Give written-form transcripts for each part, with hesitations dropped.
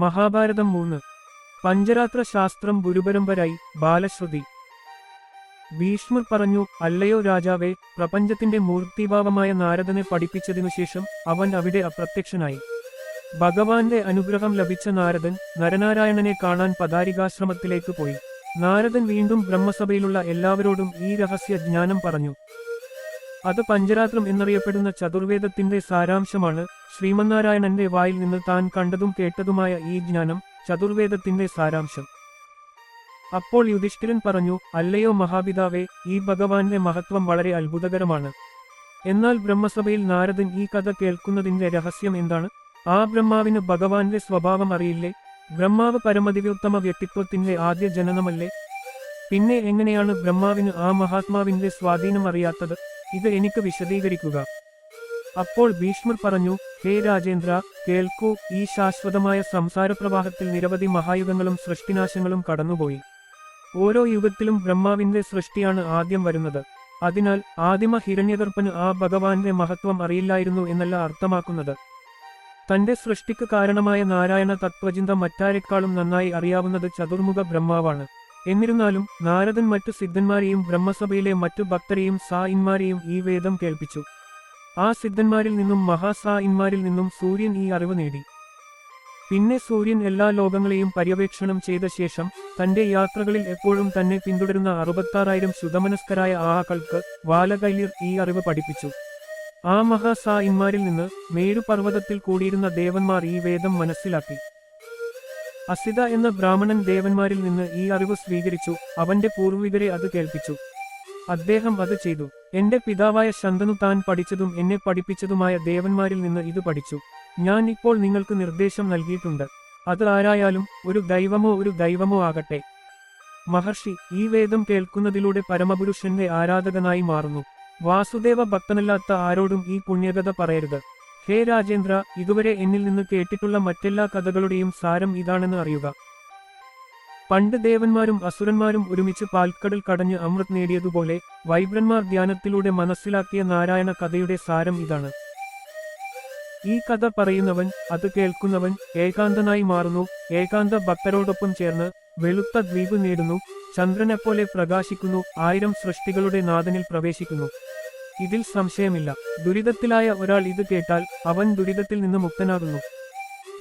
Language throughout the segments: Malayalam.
മഹാഭാരതം 3 പഞ്ചരാത്ര ശാസ്ത്രം ഗുരുപരമ്പരായി ബാലശ്രുതി. ഭീഷ്മർ പറഞ്ഞു, അല്ലയോ രാജാവേ, പ്രപഞ്ചത്തിന്റെ മൂർത്തിഭാവമായ നാരദനെ പഠിപ്പിച്ചതിനുശേഷം അവൻ അവിടെ അപ്രത്യക്ഷനായി. ഭഗവാന്റെ അനുഗ്രഹം ലഭിച്ച നാരദൻ നരനാരായണനെ കാണാൻ പദാരികാശ്രമത്തിലേക്ക് പോയി. നാരദൻ വീണ്ടും ബ്രഹ്മസഭയിലുള്ള എല്ലാവരോടും ഈ രഹസ്യ ജ്ഞാനം പറഞ്ഞു. അത് പഞ്ചരാത്രം എന്നറിയപ്പെടുന്ന ചതുർവേദത്തിന്റെ സാരാംശമാണ്. ശ്രീമന്നാരായണന്റെ വായിൽ നിന്ന് താൻ കണ്ടതും കേട്ടതുമായ ഈ ജ്ഞാനം ചതുർവേദത്തിന്റെ സാരാംശം. അപ്പോൾ യുധിഷ്ഠിരൻ പറഞ്ഞു, അല്ലയോ മഹാപിതാവേ, ഈ ഭഗവാന്റെ മഹത്വം വളരെ അത്ഭുതകരമാണ്. എന്നാൽ ബ്രഹ്മസഭയിൽ നാരദൻ ഈ കഥ കേൾക്കുന്നതിന്റെ രഹസ്യം എന്താണ്? ആ ബ്രഹ്മാവിന് ഭഗവാന്റെ സ്വഭാവം അറിയില്ലേ? ബ്രഹ്മാവ് പരമദിവ്യോത്തമ വ്യക്തിത്വത്തിന്റെ ആദ്യ ജനനമല്ലേ? പിന്നെ എങ്ങനെയാണ് ബ്രഹ്മാവിന് ആ മഹാത്മാവിന്റെ സ്വാധീനം അറിയാത്തത്? ഇത് എനിക്ക് വിശദീകരിക്കുക. അപ്പോൾ ഭീഷ്മർ പറഞ്ഞു, ഹേ രാജേന്ദ്ര, കേൾക്കൂ. ഈ ശാശ്വതമായ സംസാരപ്രവാഹത്തിൽ നിരവധി മഹായുഗങ്ങളും സൃഷ്ടിനാശങ്ങളും കടന്നുപോയി. ഓരോ യുഗത്തിലും ബ്രഹ്മാവിന്റെ സൃഷ്ടിയാണ് ആദ്യം വരുന്നത്. അതിനാൽ ആദിമ ഹിരണ്യഗർഭന് ആ ഭഗവാന്റെ മഹത്വം അറിയില്ലായിരുന്നു എന്നല്ല അർത്ഥമാക്കുന്നത്. തന്റെ സൃഷ്ടിക്ക് കാരണമായ നാരായണ തത്വചിന്ത മറ്റാരെക്കാളും നന്നായി അറിയാവുന്നത് ചതുർമുഖ ബ്രഹ്മാവാണ്. എന്നിരുന്നാലും നാരദൻ മറ്റു സിദ്ധന്മാരെയും ബ്രഹ്മസഭയിലെ മറ്റു ഭക്തരെയും സായിന്മാരെയും ഈ വേദം കേൾപ്പിച്ചു. ആ സിദ്ധന്മാരിൽ നിന്നും മഹാസായിന്മാരിൽ നിന്നും സൂര്യൻ ഈ അറിവ് നേടി. പിന്നെ സൂര്യൻ എല്ലാ ലോകങ്ങളെയും പര്യവേക്ഷണം ചെയ്ത ശേഷം തന്റെ യാത്രകളിൽ എപ്പോഴും തന്നെ പിന്തുടരുന്ന 66,000 ശുദ്ധമനസ്കരായ ആളുകൾക്ക് വാലകൈലിർ ഈ അറിവ് പഠിപ്പിച്ചു. ആ മഹാസായിന്മാരിൽ നിന്ന് മേരുപർവ്വതത്തിൽ കൂടിയിരുന്ന ദേവന്മാർ ഈ വേദം മനസ്സിലാക്കി. അസിത എന്ന ബ്രാഹ്മണൻ ദേവന്മാരിൽ നിന്ന് ഈ അറിവ് സ്വീകരിച്ചു. അവന്റെ പൂർവികരെ അത് കേൾപ്പിച്ചു. അദ്ദേഹം അത് ചെയ്തു. എന്റെ പിതാവായ ശന്തനു താൻ പഠിച്ചതും എന്നെ പഠിപ്പിച്ചതുമായ ദേവന്മാരിൽ നിന്ന് ഇത് പഠിച്ചു. ഞാൻ ഇപ്പോൾ നിങ്ങൾക്ക് നിർദ്ദേശം നൽകിയിട്ടുണ്ട്. അത് ആരായാലും ഒരു ദൈവമോ ആകട്ടെ. മഹർഷി ഈ വേദം കേൾക്കുന്നതിലൂടെ പരമപുരുഷന്റെ ആരാധകനായി മാറുന്നു. വാസുദേവ ഭക്തനല്ലാത്ത ആരോടും ഈ പുണ്യകഥ പറയരുത്. ഹേ രാജേന്ദ്ര, ഇതുവരെ എന്നിൽ നിന്ന് കേട്ടിട്ടുള്ള മറ്റെല്ലാ കഥകളുടെയും സാരം ഇതാണെന്ന് അറിയുക. പണ്ട് ദേവന്മാരും അസുരന്മാരും ഒരുമിച്ച് പാൽക്കടൽ കടഞ്ഞ് അമൃത് നേടിയതുപോലെ വൈബ്രന്മാർ ധ്യാനത്തിലൂടെ മനസ്സിലാക്കിയ നാരായണ കഥയുടെ സാരം ഇതാണ്. ഈ കഥ പറയുന്നവൻ, അത് കേൾക്കുന്നവൻ ഏകാന്തനായി മാറുന്നു. ഏകാന്ത ഭക്തരോടൊപ്പം ചേർന്ന് വെളുത്ത ദ്വീപ് നേടുന്നു. ചന്ദ്രനെപ്പോലെ പ്രകാശിക്കുന്നു. 1000 സൃഷ്ടികളുടെ നാഥനിൽ പ്രവേശിക്കുന്നു. ഇതിൽ സംശയമില്ല. ദുരിതത്തിലായ ഒരാൾ ഇത് കേട്ടാൽ അവൻ ദുരിതത്തിൽ നിന്ന് മുക്തനാകുന്നു.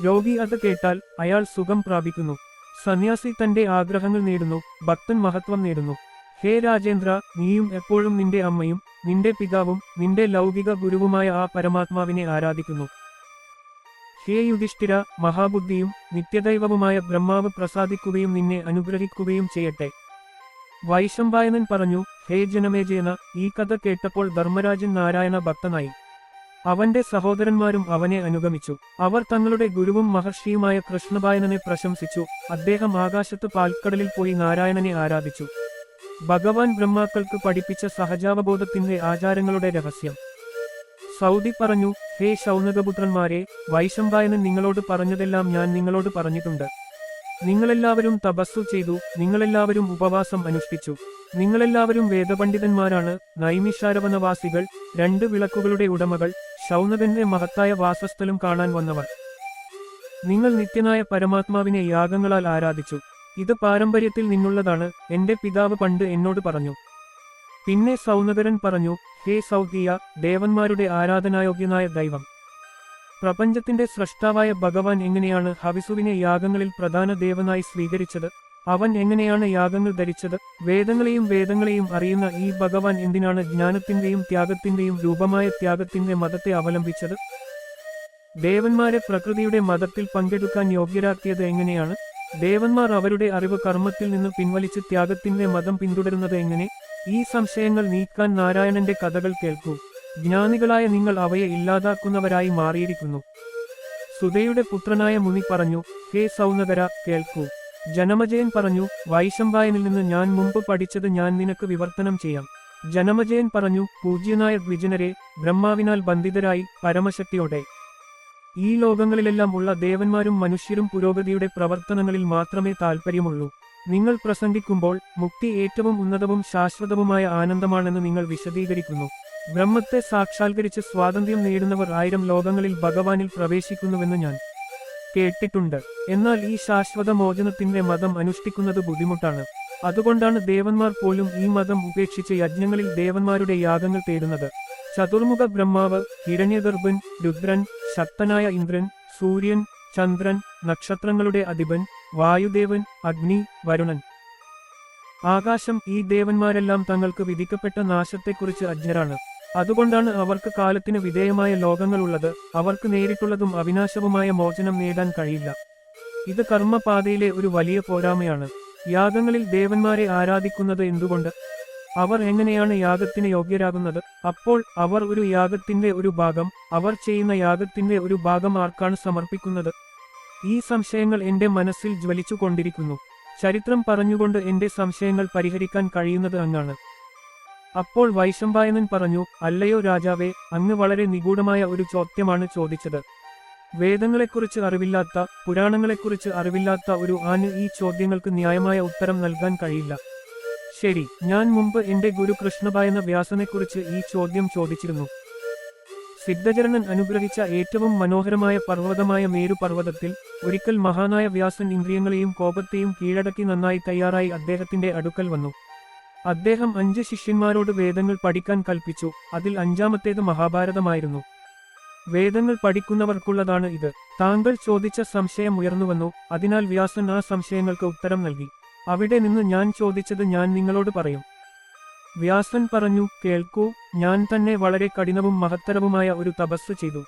രോഗി അത് കേട്ടാൽ അയാൾ സുഖം പ്രാപിക്കുന്നു. സന്യാസി തന്റെ ആഗ്രഹങ്ങൾ നേടുന്നു. ഭക്തൻ മഹത്വം നേടുന്നു. ഹേ രാജേന്ദ്ര, നീയും എപ്പോഴും നിന്റെ അമ്മയും നിന്റെ പിതാവും നിന്റെ ലൗകിക ഗുരുവുമായ ആ പരമാത്മാവിനെ ആരാധിക്കുന്നു. ഹേ യുധിഷ്ഠിര, മഹാബുദ്ധിയും നിത്യദൈവവുമായ ബ്രഹ്മാവ് പ്രസാദിക്കുകയും നിന്നെ അനുഗ്രഹിക്കുകയും ചെയ്യട്ടെ. വൈശംപായനൻ പറഞ്ഞു, ഹേ ജനമേജയന, ഈ കഥ കേട്ടപ്പോൾ ധർമ്മരാജൻ നാരായണ ഭക്തനായി. അവന്റെ സഹോദരന്മാരും അവനെ അനുഗമിച്ചു. അവർ തങ്ങളുടെ ഗുരുവും മഹർഷിയുമായ കൃഷ്ണപായനനെ പ്രശംസിച്ചു. അദ്ദേഹം ആകാശത്ത് പാൽക്കടലിൽ പോയി നാരായണനെ ആരാധിച്ചു. ഭഗവാൻ ബ്രഹ്മാക്കൾക്ക് പഠിപ്പിച്ച സഹജാവബോധത്തിന്റെ ആചാരങ്ങളുടെ രഹസ്യം. സൗദി പറഞ്ഞു, ഹേ ശൗനകപുത്രന്മാരെ, വൈശംപായനൻ നിങ്ങളോട് പറഞ്ഞതെല്ലാം ഞാൻ നിങ്ങളോട് പറഞ്ഞിട്ടുണ്ട്. നിങ്ങളെല്ലാവരും തപസ്സു ചെയ്തു. നിങ്ങളെല്ലാവരും ഉപവാസം അനുഷ്ഠിച്ചു. നിങ്ങളെല്ലാവരും വേദപണ്ഡിതന്മാരാണ്. നൈമിഷാരവനവാസികൾ, 2 വിളക്കുകളുടെ ഉടമകൾ, ശൗനകന്റെ മഹത്തായ വാസസ്ഥലം കാണാൻ വന്നവർ. നിങ്ങൾ നിത്യനായ പരമാത്മാവിനെ യാഗങ്ങളാൽ ആരാധിച്ചു. ഇത് പാരമ്പര്യത്തിൽ നിന്നുള്ളതാണ്. എന്റെ പിതാവ് പണ്ട് എന്നോട് പറഞ്ഞു. പിന്നെ സൗനകരൻ പറഞ്ഞു, ഹേ സൗദിയ, ദേവന്മാരുടെ ആരാധനായോഗ്യനായ ദൈവം, പ്രപഞ്ചത്തിന്റെ സ്രഷ്ടാവായ ഭഗവാൻ എങ്ങനെയാണ് ഹവിസുവിനെ യാഗങ്ങളിൽ പ്രധാന ദേവനായി സ്വീകരിച്ചത്? അവൻ എങ്ങനെയാണ് യാഗങ്ങൾ ധരിച്ചത്? വേദങ്ങളെയും അറിയുന്ന ഈ ഭഗവാൻ എന്തിനാണ് ജ്ഞാനത്തിന്റെയും ത്യാഗത്തിന്റെയും രൂപമായ ത്യാഗത്തിന്റെ മതത്തെ അവലംബിച്ചത്? ദേവന്മാരെ പ്രകൃതിയുടെ മതത്തിൽ പങ്കെടുക്കാൻ യോഗ്യരാക്കിയത് എങ്ങനെയാണ്? ദേവന്മാർ അവരുടെ അറിവ് കർമ്മത്തിൽ നിന്ന് പിൻവലിച്ച് ത്യാഗത്തിന്റെ മതം പിന്തുടരുന്നത് എങ്ങനെ? ഈ സംശയങ്ങൾ നീക്കാൻ നാരായണന്റെ കഥകൾ കേൾക്കൂ. ജ്ഞാനികളായ നിങ്ങൾ അവയെ ഇല്ലാതാക്കുന്നവരായി മാറിയിരിക്കുന്നു. സുതയുടെ പുത്രനായ മുനി പറഞ്ഞു, ഹേ സൗനകര, കേൾക്കൂ. ജനമജയൻ പറഞ്ഞു, വൈശംപായനിൽ നിന്ന് ഞാൻ മുമ്പ് പഠിച്ചത് ഞാൻ നിനക്ക് വിവർത്തനം ചെയ്യാം. ജനമജയൻ പറഞ്ഞു, പൂജ്യനായ ദ്വിജനരെ, ബ്രഹ്മാവിനാൽ ബന്ധിതരായി പരമശക്തിയോടെ ഈ ലോകങ്ങളിലെല്ലാം ഉള്ള ദേവന്മാരും മനുഷ്യരും പുരോഗതിയുടെ പ്രവർത്തനങ്ങളിൽ മാത്രമേ താൽപ്പര്യമുള്ളൂ. നിങ്ങൾ പ്രസംഗിക്കുമ്പോൾ മുക്തി ഏറ്റവും ഉന്നതവും ശാശ്വതവുമായ ആനന്ദമാണെന്ന് നിങ്ങൾ വിശദീകരിക്കുന്നു. ബ്രഹ്മത്തെ സാക്ഷാത്കരിച്ച് സ്വാതന്ത്ര്യം നേടുന്നവർ 1000 ലോകങ്ങളിൽ ഭഗവാനിൽ പ്രവേശിക്കുന്നുവെന്ന് ഞാൻ കേട്ടിട്ടുണ്ട്. എന്നാൽ ഈ ശാശ്വത മോചനത്തിന്റെ മതം അനുഷ്ഠിക്കുന്നത് ബുദ്ധിമുട്ടാണ്. അതുകൊണ്ടാണ് ദേവന്മാർ പോലും ഈ മതം ഉപേക്ഷിച്ച് യജ്ഞങ്ങളിൽ ദേവന്മാരുടെ യാഗങ്ങൾ തേടുന്നത്. ചതുർമുഖ ബ്രഹ്മാവ്, ഹിരണ്യഗർഭൻ, രുദ്രൻ, ശക്തനായ ഇന്ദ്രൻ, സൂര്യൻ, ചന്ദ്രൻ, നക്ഷത്രങ്ങളുടെ അധിപൻ, വായുദേവൻ, അഗ്നി, വരുണൻ, ആകാശം, ഈ ദേവന്മാരെല്ലാം തങ്ങൾക്ക് വിധിക്കപ്പെട്ട നാശത്തെക്കുറിച്ച് അജ്ഞരാണ്. അതുകൊണ്ടാണ് അവർക്ക് കാലത്തിന് വിധേയമായ ലോകങ്ങളുള്ളത്. അവർക്ക് നേരിട്ടുള്ളതും അവിനാശവുമായ മോചനം നേടാൻ കഴിയില്ല. ഇത് കർമ്മപാതയിലെ ഒരു വലിയ പോരായ്മയാണ്. യാഗങ്ങളിൽ ദേവന്മാരെ ആരാധിക്കുന്നത് എന്തുകൊണ്ട്? അവർ എങ്ങനെയാണ് യാഗത്തിന് യോഗ്യരാകുന്നത്? അപ്പോൾ അവർ ഒരു യാഗത്തിന്റെ ഒരു ഭാഗം, അവർ ചെയ്യുന്ന യാഗത്തിന്റെ ഒരു ഭാഗം ആർക്കാണ് സമർപ്പിക്കുന്നത്? ഈ സംശയങ്ങൾ എന്റെ മനസ്സിൽ ജ്വലിച്ചുകൊണ്ടിരിക്കുന്നു. ചരിത്രം പറഞ്ഞുകൊണ്ട് എന്റെ സംശയങ്ങൾ പരിഹരിക്കാൻ കഴിയുന്നത് അങ്ങാണ്. അപ്പോൾ വൈശമ്പായനൻ പറഞ്ഞു, അല്ലയോ രാജാവേ, അങ്ങ് വളരെ നിഗൂഢമായ ഒരു ചോദ്യമാണ് ചോദിച്ചത്. വേദങ്ങളെക്കുറിച്ച് അറിവില്ലാത്ത, പുരാണങ്ങളെക്കുറിച്ച് അറിവില്ലാത്ത ഒരു ആന് ഈ ചോദ്യങ്ങൾക്ക് ന്യായമായ ഉത്തരം നൽകാൻ കഴിയില്ല. ശരി, ഞാൻ മുമ്പ് എന്റെ ഗുരു കൃഷ്ണഭായന വ്യാസനെക്കുറിച്ച് ഈ ചോദ്യം ചോദിച്ചിരുന്നു. സിദ്ധചരണൻ അനുഗ്രഹിച്ച ഏറ്റവും മനോഹരമായ പർവ്വതമായ മേരുപർവ്വതത്തിൽ ഒരിക്കൽ മഹാനായ വ്യാസൻ ഇന്ദ്രിയങ്ങളെയും കോപത്തെയും കീഴടക്കി നന്നായി തയ്യാറായി അദ്ദേഹത്തിന്റെ അടുക്കൽ വന്നു. അദ്ദേഹം 5 ശിഷ്യന്മാരോട് വേദങ്ങൾ പഠിക്കാൻ കൽപ്പിച്ചു. അതിൽ 5ാമത്തേത് മഹാഭാരതമായിരുന്നു. വേദങ്ങൾ പഠിക്കുന്നവർക്കുള്ളതാണ് ഇത്. താങ്കൾ ചോദിച്ച സംശയം ഉയർന്നുവന്നു. അതിനാൽ വ്യാസൻ ആ സംശയങ്ങൾക്ക് ഉത്തരം നൽകി. അവിടെ നിന്ന് ഞാൻ ചോദിച്ചത് ഞാൻ നിങ്ങളോട് പറയും. വ്യാസൻ പറഞ്ഞു, കേൾക്കൂ, ഞാൻ തന്നെ വളരെ കഠിനവും മഹത്തരവുമായ ഒരു തപസ് ചെയ്തു.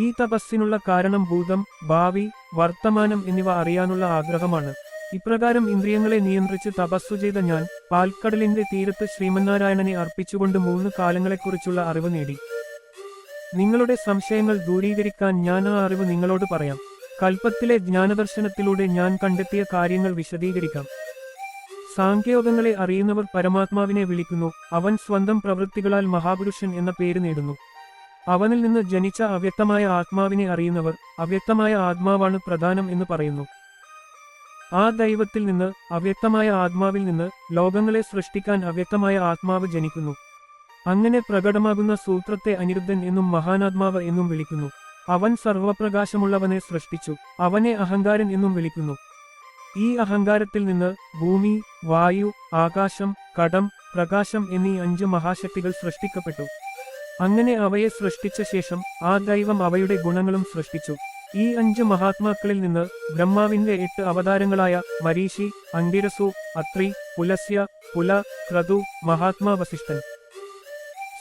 ഈ തപസ്സിനുള്ള കാരണം ഭൂതം, ഭാവി, വർത്തമാനം എന്നിവ അറിയാനുള്ള ആഗ്രഹമാണ്. ഇപ്രകാരം ഇന്ദ്രിയങ്ങളെ നിയന്ത്രിച്ച് തപസ്സു ചെയ്ത ഞാൻ പാൽക്കടലിന്റെ തീരത്ത് ശ്രീമന്നാരായണനെ അർപ്പിച്ചുകൊണ്ട് 3 കാലങ്ങളെക്കുറിച്ചുള്ള അറിവ് നേടി. നിങ്ങളുടെ സംശയങ്ങൾ ദൂരീകരിക്കാൻ ഞാൻ ആ അറിവ് നിങ്ങളോട് പറയാം. കൽപ്പത്തിലെ ജ്ഞാനദർശനത്തിലൂടെ ഞാൻ കണ്ടെത്തിയ കാര്യങ്ങൾ വിശദീകരിക്കാം. സാഖ്യയോഗങ്ങളെ അറിയുന്നവർ പരമാത്മാവിനെ വിളിക്കുന്നു. അവൻ സ്വന്തം പ്രവൃത്തികളാൽ മഹാപുരുഷൻ എന്ന പേര് നേടുന്നു. അവനിൽ നിന്ന് ജനിച്ച അവ്യക്തമായ ആത്മാവിനെ അറിയുന്നവർ അവ്യക്തമായ ആത്മാവാണ് പ്രധാനം എന്ന് പറയുന്നു. ആ ദൈവത്തിൽ നിന്ന്, അവ്യക്തമായ ആത്മാവിൽ നിന്ന് ലോകങ്ങളെ സൃഷ്ടിക്കാൻ അവ്യക്തമായ ആത്മാവ് ജനിക്കുന്നു. അങ്ങനെ പ്രകടമാകുന്ന സൂത്രത്തെ അനിരുദ്ധൻ എന്നും മഹാനാത്മാവ് എന്നും വിളിക്കുന്നു. അവൻ സർവപ്രകാശമുള്ളവനെ സൃഷ്ടിച്ചു. അവനെ അഹങ്കാരൻ എന്നും വിളിക്കുന്നു. ഈ അഹങ്കാരത്തിൽ നിന്ന് ഭൂമി, വായു, ആകാശം, കടം, പ്രകാശം എന്നീ 5 മഹാശക്തികൾ സൃഷ്ടിക്കപ്പെട്ടു. അങ്ങനെ അവയെ സൃഷ്ടിച്ച ശേഷം ആ ദൈവം അവയുടെ ഗുണങ്ങളും സൃഷ്ടിച്ചു. ഈ 5 മഹാത്മാക്കളിൽ നിന്ന് ബ്രഹ്മാവിന്റെ 8 അവതാരങ്ങളായ മരീഷി, അംഗിരസു, അത്രി, പുലസ്യ, പുല, ക്രതു, മഹാത്മാ വസിഷ്ഠൻ,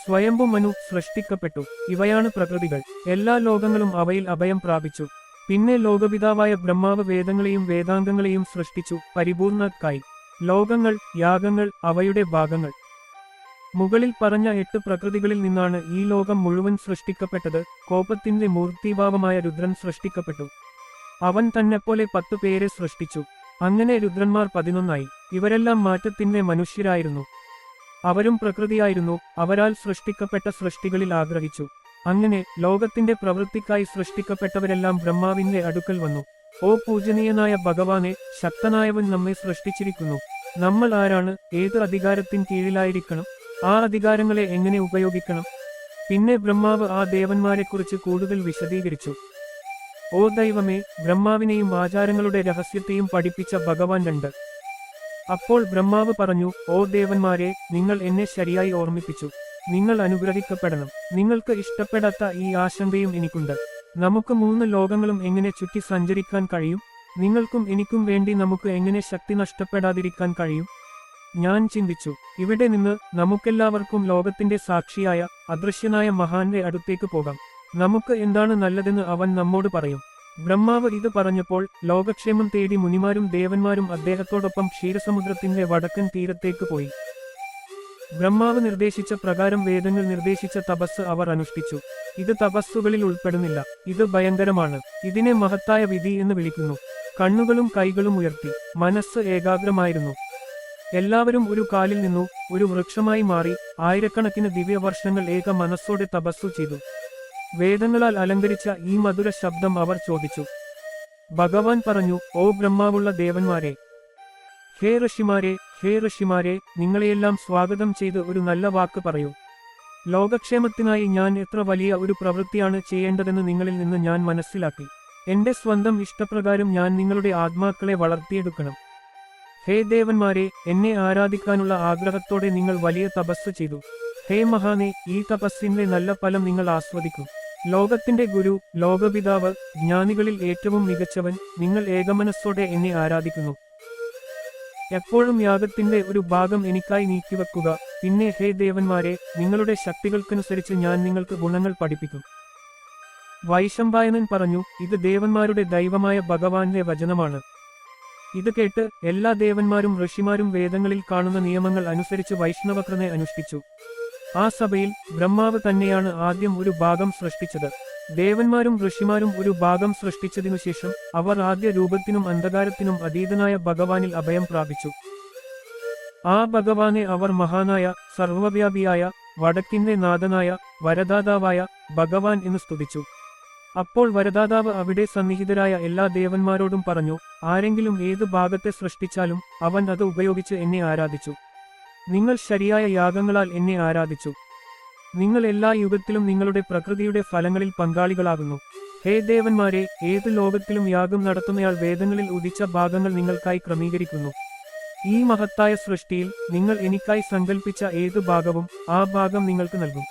സ്വയംഭു മനു സൃഷ്ടിക്കപ്പെട്ടു. ഇവയാണ് പ്രകൃതികൾ. എല്ലാ ലോകങ്ങളും അവയിൽ അഭയം പ്രാപിച്ചു. പിന്നെ ലോകപിതാവായ ബ്രഹ്മാവ് വേദങ്ങളെയും വേദാംഗങ്ങളെയും സൃഷ്ടിച്ചു പരിപൂർണക്കായി. ലോകങ്ങൾ, യാഗങ്ങൾ, അവയുടെ ഭാഗങ്ങൾ. മുകളിൽ പറഞ്ഞ 8 പ്രകൃതികളിൽ നിന്നാണ് ഈ ലോകം മുഴുവൻ സൃഷ്ടിക്കപ്പെട്ടത്. കോപത്തിന്റെ മൂർത്തിഭാവമായ രുദ്രൻ സൃഷ്ടിക്കപ്പെട്ടു. അവൻ തന്നെപ്പോലെ 10 പേരെ സൃഷ്ടിച്ചു. അങ്ങനെ രുദ്രന്മാർ 11ആയി. ഇവരെല്ലാം മാറ്റത്തിന്റെ മനുഷ്യരായിരുന്നു. അവരും പ്രകൃതിയായിരുന്നു. അവരാൽ സൃഷ്ടിക്കപ്പെട്ട സൃഷ്ടികളിൽ ആഗ്രഹിച്ചു. അങ്ങനെ ലോകത്തിന്റെ പ്രവൃത്തിക്കായി സൃഷ്ടിക്കപ്പെട്ടവരെല്ലാം ബ്രഹ്മാവിന്റെ അടുക്കൽ വന്നു. ഓ പൂജനീയനായ ഭഗവാനെ, ശക്തനായവൻ നമ്മെ സൃഷ്ടിച്ചിരിക്കുന്നു. നമ്മൾ ആരാണ്? ഏത് അധികാരത്തിൻ കീഴിലായിരിക്കണം? ആ അധികാരങ്ങളെ എങ്ങനെ ഉപയോഗിക്കണം? പിന്നെ ബ്രഹ്മാവ് ആ ദേവന്മാരെക്കുറിച്ച് കൂടുതൽ വിശദീകരിച്ചു. ഓ ദൈവമേ, ബ്രഹ്മാവിനെയും ആചാരങ്ങളുടെ രഹസ്യത്തെയും പഠിപ്പിച്ച ഭഗവാൻ 2. അപ്പോൾ ബ്രഹ്മാവ് പറഞ്ഞു, ഓ ദേവന്മാരെ, നിങ്ങൾ എന്നെ ശരിയായി ഓർമ്മിപ്പിച്ചു. നിങ്ങൾ അനുഗ്രഹിക്കപ്പെടണം. നിങ്ങൾക്ക് ഇഷ്ടപ്പെടാത്ത ഈ ആശങ്കയും എനിക്കുണ്ട്. നമുക്ക് 3 ലോകങ്ങളും എങ്ങനെ ചുറ്റി സഞ്ചരിക്കാൻ കഴിയും? നിങ്ങൾക്കും എനിക്കും വേണ്ടി നമുക്ക് എങ്ങനെ ശക്തി നഷ്ടപ്പെടാതിരിക്കാൻ കഴിയും? ഞാൻ ചിന്തിച്ചു. ഇവിടെ നിന്ന് നമുക്കെല്ലാവർക്കും ലോകത്തിന്റെ സാക്ഷിയായ അദൃശ്യനായ മഹാന്റെ അടുത്തേക്ക് പോകാം. നമുക്ക് എന്താണ് നല്ലതെന്ന് അവൻ നമ്മോട് പറയും. ബ്രഹ്മാവ് ഇത് പറഞ്ഞപ്പോൾ ലോകക്ഷേമം തേടി മുനിമാരും ദേവന്മാരും അദ്ദേഹത്തോടൊപ്പം ക്ഷീരസമുദ്രത്തിന്റെ വടക്കൻ തീരത്തേക്ക് പോയി. ബ്രഹ്മാവ് നിർദ്ദേശിച്ച പ്രകാരം വേദങ്ങൾ നിർദ്ദേശിച്ച തപസ് അവർ അനുഷ്ഠിച്ചു. ഇത് തപസ്സുകളിൽ ഉൾപ്പെടുന്നില്ല. ഇത് ഭയങ്കരമാണ്. ഇതിനെ മഹത്തായ വിധി എന്ന് വിളിക്കുന്നു. കണ്ണുകളും കൈകളും ഉയർത്തി. മനസ്സ് ഏകാഗ്രമായിരുന്നു. എല്ലാവരും ഒരു കാലിൽ നിന്നു ഒരു വൃക്ഷമായി മാറി ആയിരക്കണക്കിന് ദിവ്യവർഷങ്ങൾ ഏക മനസ്സോടെ തപസ്സു ചെയ്തു. വേദങ്ങളാൽ അലങ്കരിച്ച ഈ മധുര ശബ്ദം അവർ ചോദിച്ചു. ഭഗവാൻ പറഞ്ഞു, ഓ ബ്രഹ്മാവുള്ള ദേവന്മാരെ, ഹേ ഋഷിമാരെ, ഹേ ഋഷിമാരെ, നിങ്ങളെയെല്ലാം സ്വാഗതം ചെയ്ത് ഒരു നല്ല വാക്ക് പറയൂ. ലോകക്ഷേമത്തിനായി ഞാൻ എത്ര വലിയ ഒരു പ്രവൃത്തിയാണ് ചെയ്യേണ്ടതെന്ന് നിങ്ങളിൽ നിന്ന് ഞാൻ മനസ്സിലാക്കി. എന്റെ സ്വന്തം ഇഷ്ടപ്രകാരം ഞാൻ നിങ്ങളുടെ ആത്മാക്കളെ വളർത്തിയെടുക്കണം. ഹേ ദേവന്മാരെ, എന്നെ ആരാധിക്കാനുള്ള ആഗ്രഹത്തോടെ നിങ്ങൾ വലിയ തപസ് ചെയ്തു. ഹേ മഹാനെ, ഈ തപസ്സിന്റെ നല്ല ഫലം നിങ്ങൾ ആസ്വദിക്കും. ലോകത്തിന്റെ ഗുരു, ലോകപിതാവ്, ജ്ഞാനികളിൽ ഏറ്റവും മികച്ചവൻ, നിങ്ങൾ ഏകമനസ്സോടെ എന്നെ ആരാധിക്കുന്നു. എപ്പോഴും യാഗത്തിന്റെ ഒരു ഭാഗം എനിക്കായി നീക്കിവെക്കുക. പിന്നെ ഹേ ദേവന്മാരെ, നിങ്ങളുടെ ശക്തികൾക്കനുസരിച്ച് ഞാൻ നിങ്ങൾക്ക് ഗുണങ്ങൾ പഠിപ്പിക്കും. വൈശമ്പായനൻ പറഞ്ഞു, ഇത് ദേവന്മാരുടെ ദൈവമായ ഭഗവാന്റെ വചനമാണ്. ഇത് കേട്ട് എല്ലാ ദേവന്മാരും ഋഷിമാരും വേദങ്ങളിൽ കാണുന്ന നിയമങ്ങൾ അനുസരിച്ച് വൈഷ്ണവക്രനെ അനുഷ്ഠിച്ചു. ആ സഭയിൽ ബ്രഹ്മാവ് തന്നെയാണ് ആദ്യം ഒരു ഭാഗം സൃഷ്ടിച്ചത്. ദേവന്മാരും ഋഷിമാരും ഒരു ഭാഗം സൃഷ്ടിച്ചതിനുശേഷം അവർ ആദ്യ രൂപത്തിനും അന്ധകാരത്തിനും അതീതനായ ഭഗവാനിൽ അഭയം പ്രാപിച്ചു. ആ ഭഗവാനെ അവർ മഹാനായ, സർവവ്യാപിയായ, വടക്കിന്റെ നാഥനായ, വരദാതാവായ ഭഗവാൻ എന്ന് സ്തുതിച്ചു. അപ്പോൾ വരദാതാവ് അവിടെ സന്നിഹിതരായ എല്ലാ ദേവന്മാരോടും പറഞ്ഞു, ആരെങ്കിലും ഏത് ഭാഗത്തെ സൃഷ്ടിച്ചാലും അവൻ അത് ഉപയോഗിച്ച് എന്നെ ആരാധിച്ചു. നിങ്ങൾ ശരിയായ യാഗങ്ങളാൽ എന്നെ ആരാധിച്ചു. നിങ്ങൾ എല്ലാ യുഗത്തിലും നിങ്ങളുടെ പ്രകൃതിയുടെ ഫലങ്ങളിൽ പങ്കാളികളാകുന്നു. ഹേ ദേവന്മാരെ, ഏത് ലോകത്തിലും യാഗം നടത്തുന്നയാൾ വേദങ്ങളിൽ ഉദിച്ച ഭാഗങ്ങൾ നിങ്ങൾക്കായി ക്രമീകരിക്കുന്നു. ഈ മഹത്തായ സൃഷ്ടിയിൽ നിങ്ങൾ എനിക്കായി സങ്കൽപ്പിച്ച ഏത് ഭാഗവും ആ ഭാഗം നിങ്ങൾക്ക് നൽകും.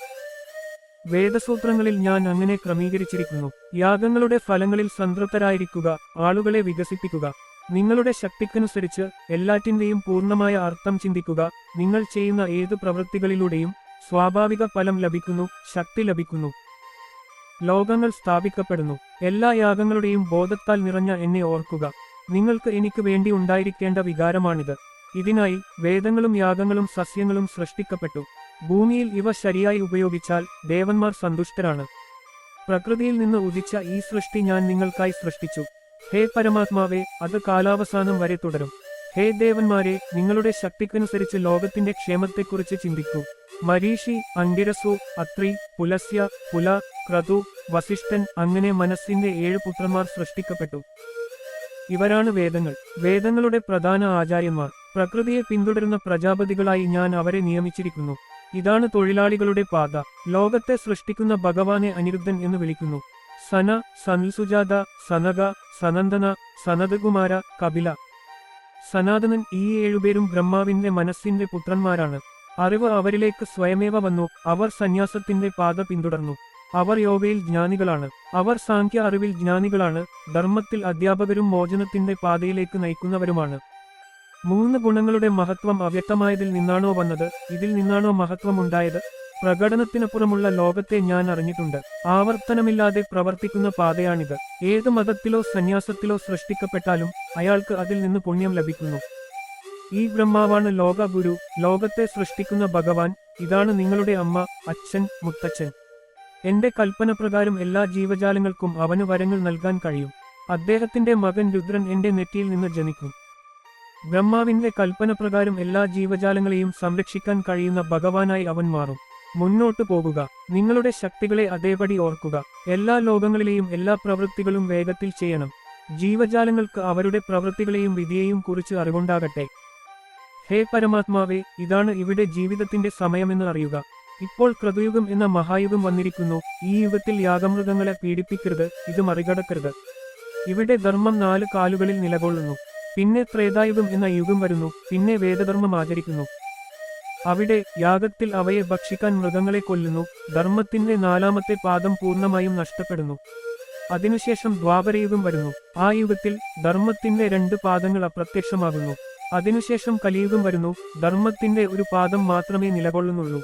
വേദസൂത്രങ്ങളിൽ ഞാൻ അങ്ങനെ ക്രമീകരിച്ചിരിക്കുന്നു. യാഗങ്ങളുടെ ഫലങ്ങളിൽ സംതൃപ്തരായിരിക്കുക, ആളുകളെ വികസിപ്പിക്കുക. നിങ്ങളുടെ ശക്തിക്കനുസരിച്ച് എല്ലാറ്റിന്റെയും പൂർണ്ണമായ അർത്ഥം ചിന്തിക്കുക. നിങ്ങൾ ചെയ്യുന്ന ഏത് പ്രവൃത്തികളിലൂടെയും സ്വാഭാവിക ഫലം ലഭിക്കുന്നു, ശക്തി ലഭിക്കുന്നു, ലോകങ്ങൾ സ്ഥാപിക്കപ്പെടുന്നു. എല്ലാ യാഗങ്ങളുടെയും ബോധത്താൽ നിറഞ്ഞ എന്നെ ഓർക്കുക. നിങ്ങൾക്ക് എനിക്ക് വേണ്ടി ഉണ്ടായിരിക്കേണ്ട വികാരമാണിത്. ഇതിനായി വേദങ്ങളും യാഗങ്ങളും സസ്യങ്ങളും സൃഷ്ടിക്കപ്പെട്ടു. ഭൂമിയിൽ ഇവ ശരിയായി ഉപയോഗിച്ചാൽ ദേവന്മാർ സന്തുഷ്ടരാണ്. പ്രകൃതിയിൽ നിന്ന് ഉദിച്ച ഈ സൃഷ്ടി ഞാൻ നിങ്ങൾക്കായി സൃഷ്ടിച്ചു. ഹേ പരമാത്മാവേ, അത് കാലാവസാനം വരെ തുടരും. ഹേ ദേവന്മാരെ, നിങ്ങളുടെ ശക്തിക്കനുസരിച്ച് ലോകത്തിന്റെ ക്ഷേമത്തെക്കുറിച്ച് ചിന്തിക്കൂ. മരീഷി, അങ്കിരസു, അത്രി, പുലസ്യ, പുല, ക്രതു, വസിഷ്ഠൻ, അങ്ങനെ മനസ്സിന്റെ 7 പുത്രന്മാർ സൃഷ്ടിക്കപ്പെട്ടു. ഇവരാണ് വേദങ്ങൾ. വേദങ്ങളുടെ പ്രധാന ആചാര്യന്മാർ. പ്രകൃതിയെ പിന്തുടരുന്ന പ്രജാപതികളായി ഞാൻ അവരെ നിയമിച്ചിരിക്കുന്നു. ഇതാണ് തൊഴിലാളികളുടെ പാത. ലോകത്തെ സൃഷ്ടിക്കുന്ന ഭഗവാനെ അനിരുദ്ധൻ എന്ന് വിളിക്കുന്നു. സന, സൻസുജാത, സനക, സനന്ദന, സനതകുമാര, കപില, സനാതനൻ, ഈ 7 പേരും ബ്രഹ്മാവിന്റെ മനസ്സിന്റെ പുത്രന്മാരാണ്. അറിവ് അവരിലേക്ക് സ്വയമേവ വന്നു. അവർ സന്യാസത്തിന്റെ പാത പിന്തുടർന്നു. അവർ യോഗയിൽ ജ്ഞാനികളാണ്. അവർ സാഖ്യ അറിവിൽ ജ്ഞാനികളാണ്. ധർമ്മത്തിൽ അധ്യാപകരും മോചനത്തിന്റെ പാതയിലേക്ക് നയിക്കുന്നവരുമാണ്. 3 ഗുണങ്ങളുടെ മഹത്വം അവ്യക്തമായതിൽ നിന്നാണോ വന്നത്? ഇതിൽ നിന്നാണോ മഹത്വമുണ്ടായത്? പ്രകടനത്തിനപ്പുറമുള്ള ലോകത്തെ ഞാൻ അറിഞ്ഞിട്ടുണ്ട്. ആവർത്തനമില്ലാതെ പ്രവർത്തിക്കുന്ന പാതയാണിത്. ഏത് മതത്തിലോ സന്യാസത്തിലോ സൃഷ്ടിക്കപ്പെട്ടാലും അയാൾക്ക് അതിൽ നിന്ന് പുണ്യം ലഭിക്കുന്നു. ഈ ബ്രഹ്മാവാണ് ലോക ഗുരു, ലോകത്തെ സൃഷ്ടിക്കുന്ന ഭഗവാൻ. ഇതാണ് നിങ്ങളുടെ അമ്മ, അച്ഛൻ, മുത്തച്ഛൻ. എന്റെ കൽപ്പനപ്രകാരം എല്ലാ ജീവജാലങ്ങൾക്കും അവന് വരങ്ങൾ നൽകാൻ കഴിയും. അദ്ദേഹത്തിന്റെ മകൻ രുദ്രൻ എന്റെ നെറ്റിയിൽ നിന്ന് ജനിക്കും. ബ്രഹ്മാവിന്റെ കൽപ്പനപ്രകാരം എല്ലാ ജീവജാലങ്ങളെയും സംരക്ഷിക്കാൻ കഴിയുന്ന ഭഗവാനായി അവൻ മാറും. മുന്നോട്ടു പോകുക. നിങ്ങളുടെ ശക്തികളെ അതേപടി ഓർക്കുക. എല്ലാ ലോകങ്ങളിലെയും എല്ലാ പ്രവൃത്തികളും വേഗത്തിൽ ചെയ്യണം. ജീവജാലങ്ങൾക്ക് അവരുടെ പ്രവൃത്തികളെയും വിധിയെയും കുറിച്ച് അറിവുണ്ടാകട്ടെ. ഹേ പരമാത്മാവേ, ഇതാണ് ഇവിടെ ജീവിതത്തിന്റെ സമയമെന്ന് അറിയുക. ഇപ്പോൾ കൃതയുഗം എന്ന മഹായുഗം വന്നിരിക്കുന്നു. ഈ യുഗത്തിൽ യാഗമൃഗങ്ങളെ പീഡിപ്പിക്കരുത്, ഇത് മറികടക്കരുത്. ഇവിടെ ധർമ്മം 4 കാലുകളിൽ നിലകൊള്ളുന്നു. പിന്നെ ത്രേതായുഗം എന്ന യുഗം വരുന്നു. പിന്നെ വേദധർമ്മം ആചരിക്കുന്നു. അവിടെ യാഗത്തിൽ അവയെ ഭക്ഷിക്കാൻ മൃഗങ്ങളെ കൊല്ലുന്നു. ധർമ്മത്തിന്റെ 4ാമത്തെ പാദം പൂർണ്ണമായും നഷ്ടപ്പെടുന്നു. അതിനുശേഷം ദ്വാപരയുഗം വരുന്നു. ആ യുഗത്തിൽ ധർമ്മത്തിന്റെ 2 പാദങ്ങൾ അപ്രത്യക്ഷമാകുന്നു. അതിനുശേഷം കലിയുഗം വരുന്നു. ധർമ്മത്തിന്റെ ഒരു പാദം മാത്രമേ നിലകൊള്ളുന്നുള്ളൂ.